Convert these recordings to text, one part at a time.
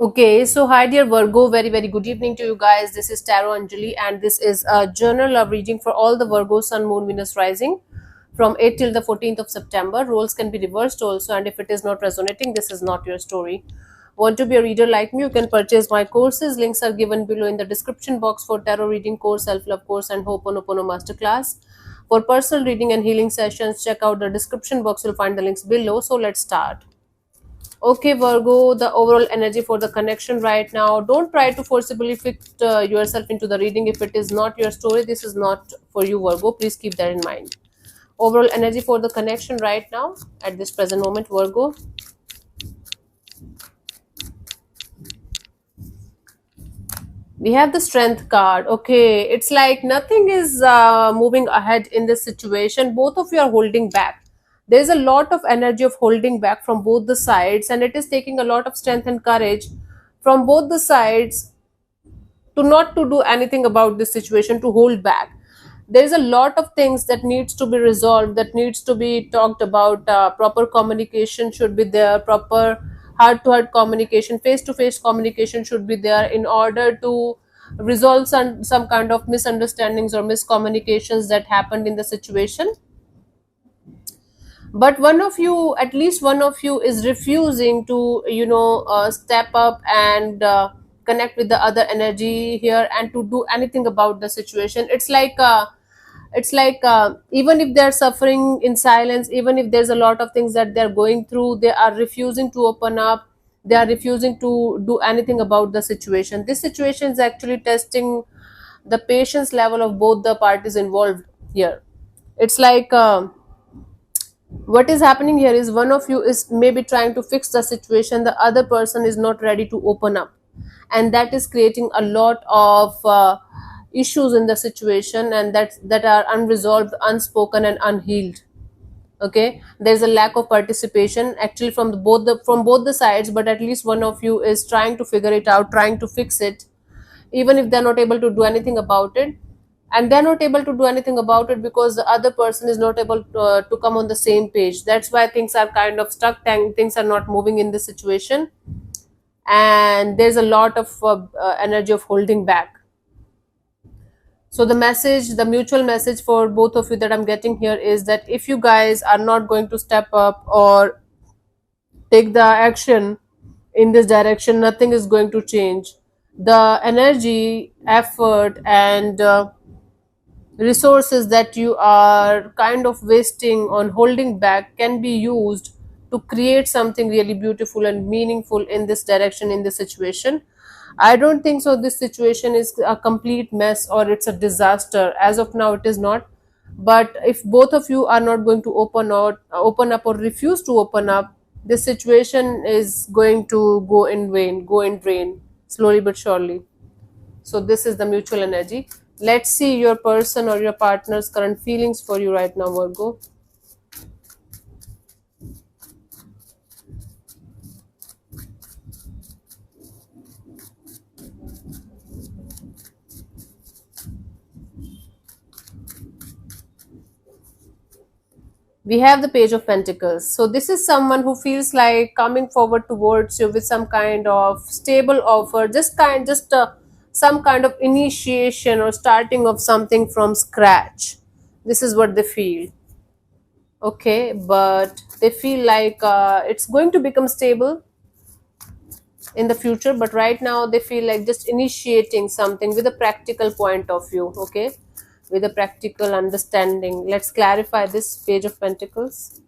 Okay, so hi dear Virgo, very good evening to you guys. This is Tarot Anjali, and this is a journal love reading for all the Virgo Sun, Moon, Venus rising from 8 till the 14th of September. Roles can be reversed also, and if it is not resonating, this is not your story. Want to be a reader like me? You can purchase my courses. Links are given below in the description box for tarot reading course, self love course, and Ho'oponopono masterclass. For personal reading and healing sessions, check out the description box. You'll find the links below. So let's start. Okay, Virgo, the overall energy for the connection right now. Don't try to forcibly fit yourself into the reading. If it is not your story, this is not for you, Virgo. Please keep that in mind. Overall energy for the connection right now at this present moment, Virgo. We have the strength card. Okay, it's like nothing is moving ahead in this situation. Both of you are holding back. There's a lot of energy of holding back from both the sides, and it is taking a lot of strength and courage from both the sides to not to do anything about this situation, to hold back. There is a lot of things that needs to be resolved, that needs to be talked about. Proper communication should be there, proper heart to heart communication, face to face communication should be there in order to resolve some kind of misunderstandings or miscommunications that happened in the situation. But one of you, at least one of you, is refusing to step up and connect with the other energy here and to do anything about the situation. It's like even if they're suffering in silence, even if there's a lot of things that they're going through, they are refusing to open up, they are refusing to do anything about the situation. This situation is actually testing the patience level of both the parties involved here. It's like what is happening here is one of you is maybe trying to fix the situation, the other person is not ready to open up, and that is creating a lot of issues in the situation, and that are unresolved, unspoken, and unhealed. Okay, there's a lack of participation actually from both the sides, but at least one of you is trying to figure it out, trying to fix it, even if they're not able to do anything about it. And they're not able to do anything about it because the other person is not able to come on the same page. That's why things are kind of stuck, and things are not moving in this situation, and there's a lot of energy of holding back. So the mutual message for both of you that I'm getting here is that if you guys are not going to step up or take the action in this direction, nothing is going to change. The energy, effort, and resources that you are kind of wasting on holding back can be used to create something really beautiful and meaningful in this direction, in this situation. I don't think so this situation is a complete mess or it's a disaster. As of now it is not. But if both of you are not going to open up or refuse to open up, this situation is going to go in vain, go in drain, slowly but surely. So this is the mutual energy. Let's see your person or your partner's current feelings for you right now, Virgo. We have the Page of Pentacles. So this is someone who feels like coming forward towards you with some kind of stable offer, just some kind of initiation or starting of something from scratch. This is what they feel. Okay, but they feel like it's going to become stable in the future, but right now they feel like just initiating something with a practical point of view. Okay, with a practical understanding. Let's clarify this Page of Pentacles.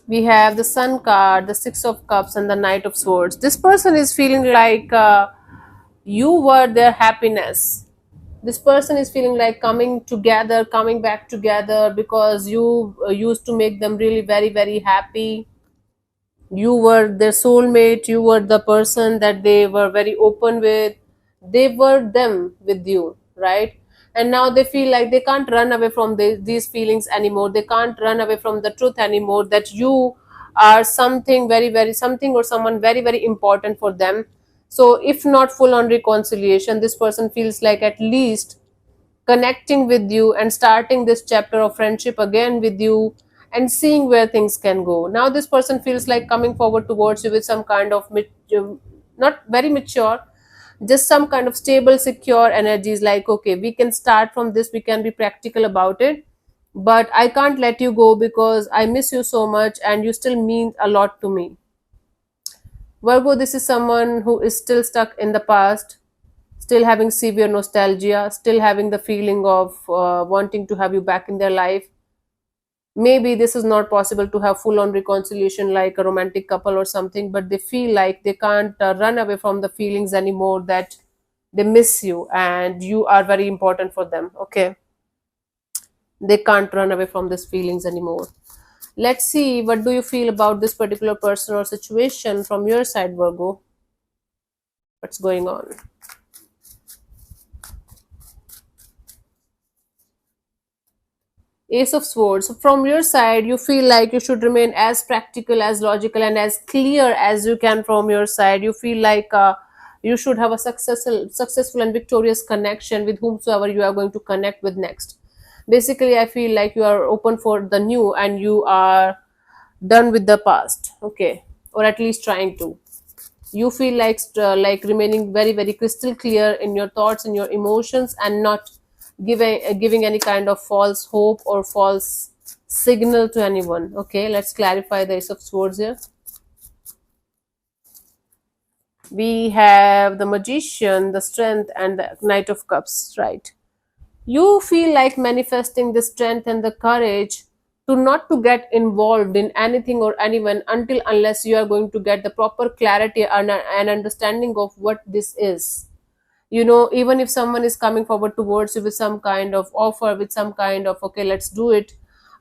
We have the Sun card, the Six of Cups, and the Knight of Swords. This person is feeling like you were their happiness. This person is feeling like coming together, coming back together, because you used to make them really very happy. You were their soulmate, you were the person that they were very open with, they were them with you, right? And now they feel like they can't run away from these feelings anymore, they can't run away from the truth anymore, that you are something very something or someone very important for them. So if not full on reconciliation, this person feels like at least connecting with you and starting this chapter of friendship again with you, and seeing where things can go. Now this person feels like coming forward towards you with some kind of not very mature, just some kind of stable, secure energies, like okay, we can start from this, we can be practical about it, but I can't let you go because I miss you so much and you still mean a lot to me. Virgo, this is someone who is still stuck in the past, still having severe nostalgia, still having the feeling of wanting to have you back in their life. Maybe this is not possible to have full on reconciliation like a romantic couple or something, but they feel like they can't run away from the feelings anymore, that they miss you and you are very important for them. Okay, they can't run away from these feelings anymore. Let's see, what do you feel about this particular person or situation from your side, Virgo? What's going on? Ace of Swords. So from your side, you feel like you should remain as practical, as logical, and as clear as you can. From your side, you feel like you should have a successful and victorious connection with whomsoever you are going to connect with next. Basically, I feel like you are open for the new and you are done with the past. Okay, or at least trying to. You feel like remaining very very crystal clear in your thoughts and your emotions, and not giving any kind of false hope or false signal to anyone. Okay, let's clarify the Ace of Swords here. We have the Magician, the Strength, and the Knight of Cups, right? You feel like manifesting the strength and the courage to not to get involved in anything or anyone until unless you are going to get the proper clarity and understanding of what this is. You know, even if someone is coming forward towards you with some kind of offer, with some kind of okay, let's do it,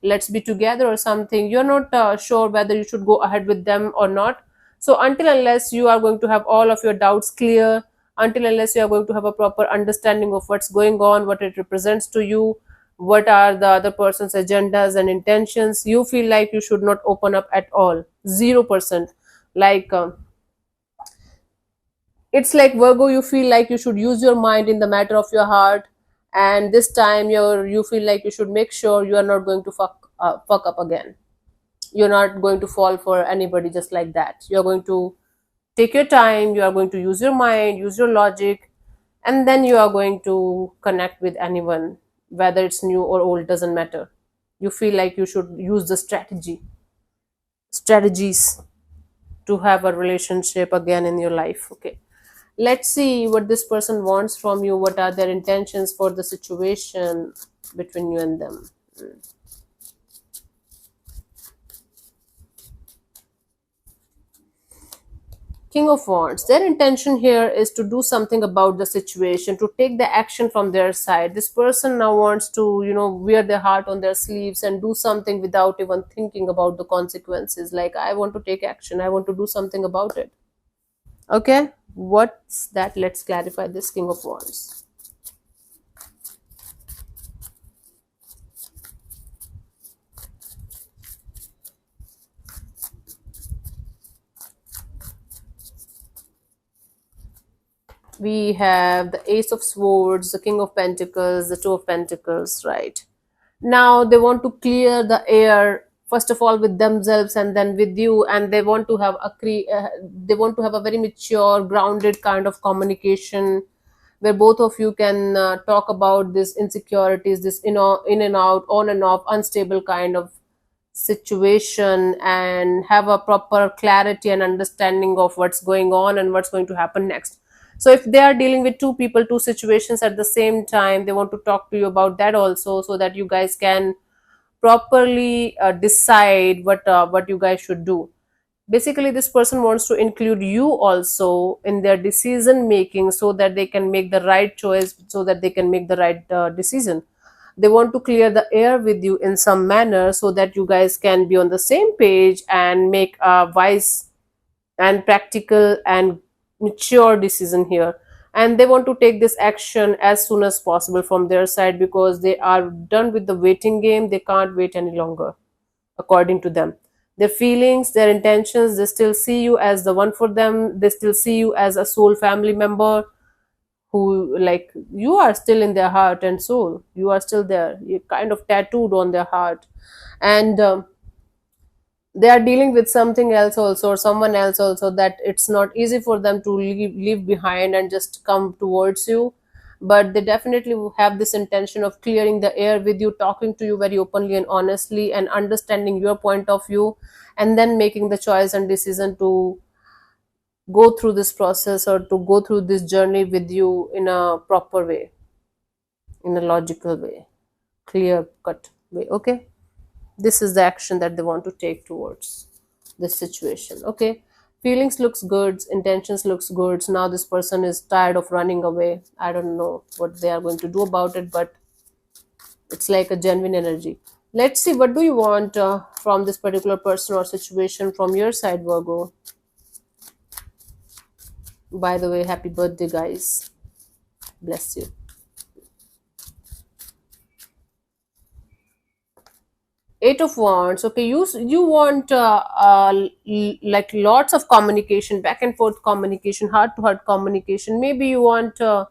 let's be together or something, you're not sure whether you should go ahead with them or not. So until unless you are going to have all of your doubts clear, until unless you are going to have a proper understanding of what's going on, what it represents to you, what are the other person's agendas and intentions, you feel like you should not open up at all. 0%. Like it's like Virgo, you feel like you should use your mind in the matter of your heart, and this time you feel like you should make sure you are not going to fuck up again. You're not going to fall for anybody just like that. You're going to take your time, you are going to use your mind, use your logic, and then you are going to connect with anyone, whether it's new or old, doesn't matter. You feel like you should use the strategies to have a relationship again in your life. Okay, let's see what this person wants from you. What are their intentions for the situation between you and them? King of Wands. Their intention here is to do something about the situation, to take the action from their side. This person now wants to, wear their heart on their sleeves and do something without even thinking about the consequences. Like, I want to take action, I want to do something about it. Okay, what's that? Let's clarify this King of Wands. We have the Ace of Swords, the King of Pentacles, the Two of Pentacles, right? Now they want to clear the air, first of all with themselves and then with you, and they want to have they want to have a very mature, grounded kind of communication where both of you can talk about these insecurities, this in and out, on and off, unstable kind of situation, and have a proper clarity and understanding of what's going on and what's going to happen next. So if they are dealing with two people, two situations at the same time, they want to talk to you about that also, so that you guys can properly decide what you guys should do. Basically, this person wants to include you also in their decision making, so that they can make the right choice, so that they can make the right decision. They want to clear the air with you in some manner, so that you guys can be on the same page and make a wise and practical and mature decision here. And they want to take this action as soon as possible from their side, because they are done with the waiting game. They can't wait any longer, according to them. Their feelings, their intentions, they still see you as the one for them. They still see you as a soul family member, who, like, you are still in their heart and soul. You are still there. You're kind of tattooed on their heart. And they are dealing with something else also, or someone else also, that it's not easy for them to leave behind and just come towards you. But they definitely have this intention of clearing the air with you, talking to you very openly and honestly, and understanding your point of view, and then making the choice and decision to go through this process, or to go through this journey with you in a proper way, in a logical way, clear cut way. Okay, this is the action that they want to take towards this situation. Okay, feelings looks good, intentions looks good. Now this person is tired of running away. I don't know what they are going to do about it, but it's like a genuine energy. Let's see, what do you want from this particular person or situation from your side, Virgo? By the way, happy birthday, guys. Bless you. Eight of Wands. Okay, you want like lots of communication, back and forth communication, heart to heart communication. Maybe you want to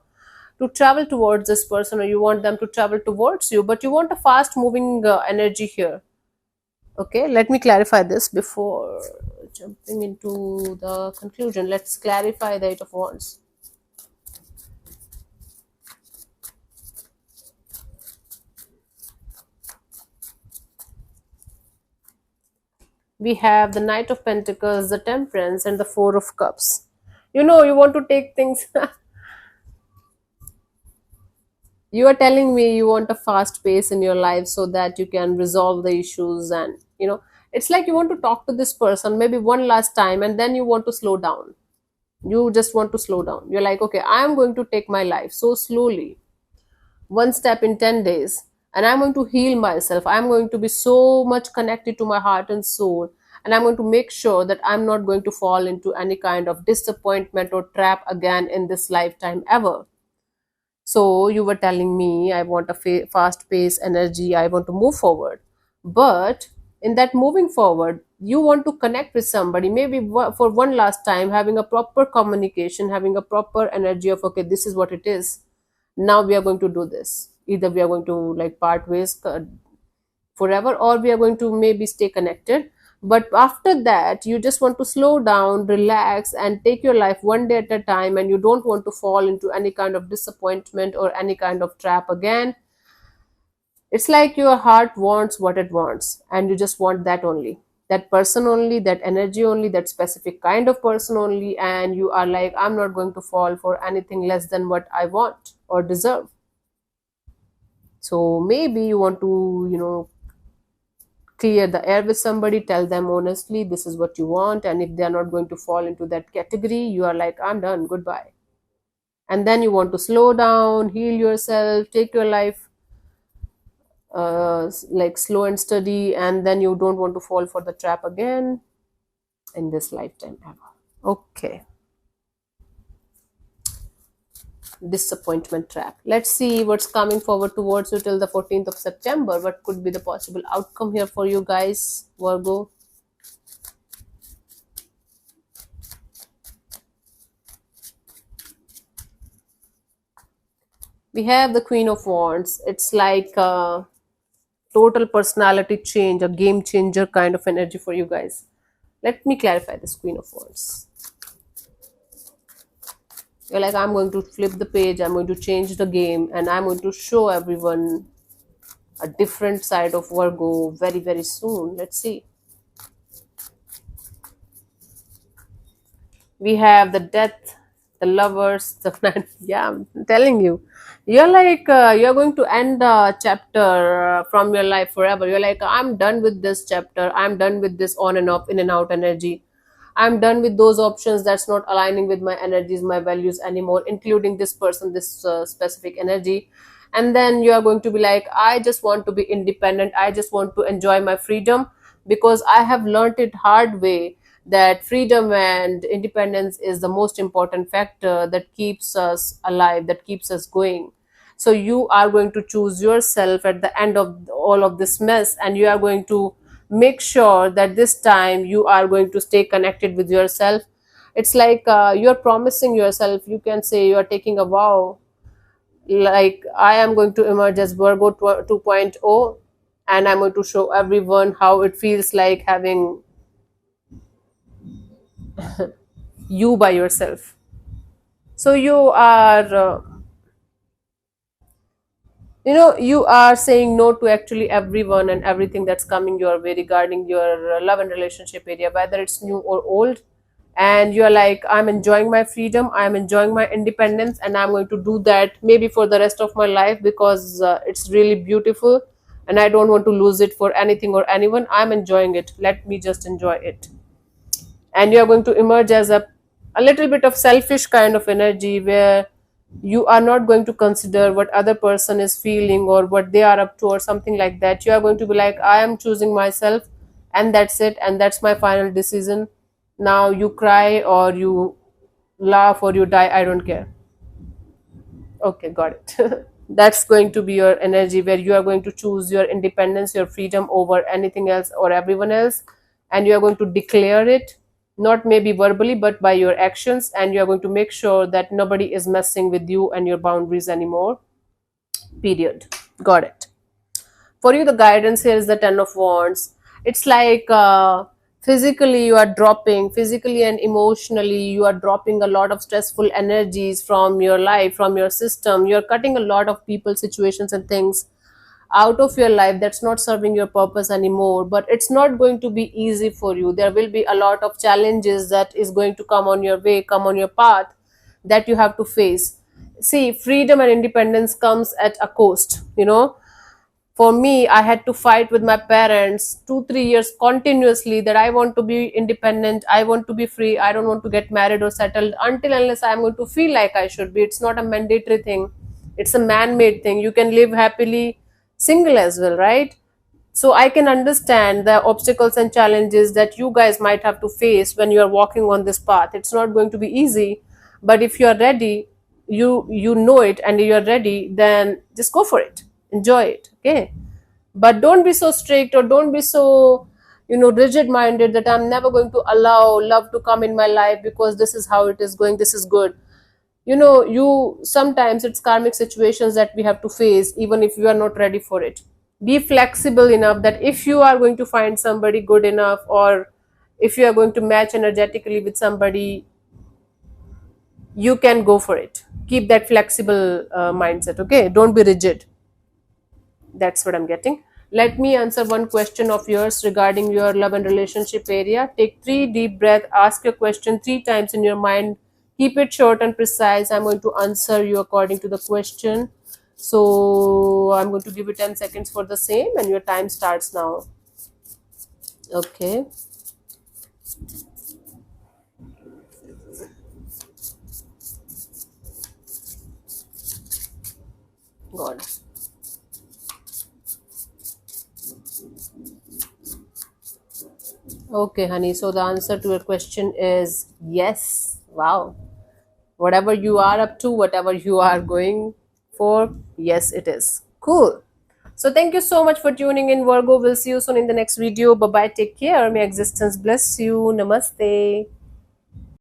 travel towards this person, or you want them to travel towards you, but you want a fast moving energy here. Okay, let me clarify this before jumping into the conclusion. Let's clarify the Eight of Wands. We have the Knight of Pentacles, the Temperance, and the Four of Cups. You want to take things. You are telling me you want a fast pace in your life so that you can resolve the issues, and it's like you want to talk to this person maybe one last time, and then you want to slow down. You just want to slow down. You're like, okay, I am going to take my life so slowly, one step in 10 days, and I'm going to heal myself. I'm going to be so much connected to my heart and soul, and I'm going to make sure that I'm not going to fall into any kind of disappointment or trap again in this lifetime ever. So you were telling me I want a fast pace energy, I want to move forward. But in that moving forward, you want to connect with somebody, maybe for one last time, having a proper communication, having a proper energy of, okay, this is what it is. Now we are going to do this. Either we are going to like part ways forever, or we are going to maybe stay connected. But after that, you just want to slow down, relax, and take your life one day at a time, and you don't want to fall into any kind of disappointment or any kind of trap again. It's like your heart wants what it wants, and you just want that only, that person only, that energy only, that specific kind of person only, and you are like, I'm not going to fall for anything less than what I want or deserve. So maybe you want to clear the air with somebody, tell them honestly this is what you want, and if they are not going to fall into that category, you are like, I'm done, goodbye. And then you want to slow down, heal yourself, take your life like slow and steady, and then you don't want to fall for the trap again in this lifetime ever. Okay, disappointment trap. Let's see what's coming forward towards you till the 14th of September. What could be the possible outcome here for you guys, Virgo? We have the Queen of Wands. It's like a total personality change, a game changer kind of energy for you guys. Let me clarify this Queen of Wands. You're like, I'm going to flip the page, I'm going to change the game, and I'm going to show everyone a different side of Virgo very, very soon. Let's see. We have the Death, the Lovers, the yeah, I'm telling you. You're like, you're going to end the chapter from your life forever. You're like, I'm done with this chapter. I'm done with this on and off, in and out energy. I'm done with those options that's not aligning with my energies, my values anymore, including this person, this specific energy. And then you are going to be like, I just want to be independent. I just want to enjoy my freedom, because I have learned it hard way that freedom and independence is the most important factor that keeps us alive, that keeps us going. So you are going to choose yourself at the end of all of this mess, and you are going to make sure that this time you are going to stay connected with yourself. It's like you're promising yourself, you can say you are taking a vow, like, I am going to emerge as Virgo 2.0, and I'm going to show everyone how it feels like having you by yourself. So you are you are saying no to actually everyone and everything that's coming your way regarding your love and relationship area, whether it's new or old. And you're like, I'm enjoying my freedom, I'm enjoying my independence, and I'm going to do that maybe for the rest of my life because it's really beautiful, and I don't want to lose it for anything or anyone. I'm enjoying it, let me just enjoy it. And you are going to emerge as a little bit of selfish kind of energy, where you are not going to consider what other person is feeling or what they are up to or something like that. You are going to be like, I am choosing myself, and that's it, and that's my final decision. Now you cry or you laugh or you die, I don't care. Okay, got it. That's going to be your energy, where you are going to choose your independence, your freedom over anything else or everyone else, and you are going to declare it, not maybe verbally but by your actions, and you are going to make sure that nobody is messing with you and your boundaries anymore. Period. Got it. For you, the guidance here is the Ten of Wands. It's like physically you are dropping, physically and emotionally you are dropping a lot of stressful energies from your life, from your system. You're cutting a lot of people, situations and things out of your life that's not serving your purpose anymore. But it's not going to be easy for you. There will be a lot of challenges that is going to come on your way, come on your path, that you have to face. See, freedom and independence comes at a cost, for me, I had to fight with my parents 2 3 years continuously that I want to be independent, I want to be free, I don't want to get married or settled until unless I'm going to feel like I should be. It's not a mandatory thing, it's a man-made thing. You can live happily single as well, right? So I can understand the obstacles and challenges that you guys might have to face when you are walking on this path. It's not going to be easy, but if you are ready, you know it and you are ready, then just go for it, enjoy it. Okay, but don't be so strict or don't be so rigid minded that I'm never going to allow love to come in my life because this is how it is going, this is good. You sometimes it's karmic situations that we have to face even if you are not ready for it. Be flexible enough that if you are going to find somebody good enough, or if you are going to match energetically with somebody, you can go for it. Keep that flexible mindset. Okay, don't be rigid. That's what I'm getting. Let me answer one question of yours regarding your love and relationship area. Take 3 deep breath, ask your question 3 times in your mind. Keep it short and precise. I'm going to answer you according to the question. So I'm going to give you 10 seconds for the same, and your time starts now. Okay. God. Okay, honey. So the answer to your question is yes. Wow. Whatever you are up to, whatever you are going for, yes, it is. Cool. So thank you so much for tuning in, Virgo. We'll see you soon in the next video. Bye bye. Take care. May existence bless you. Namaste.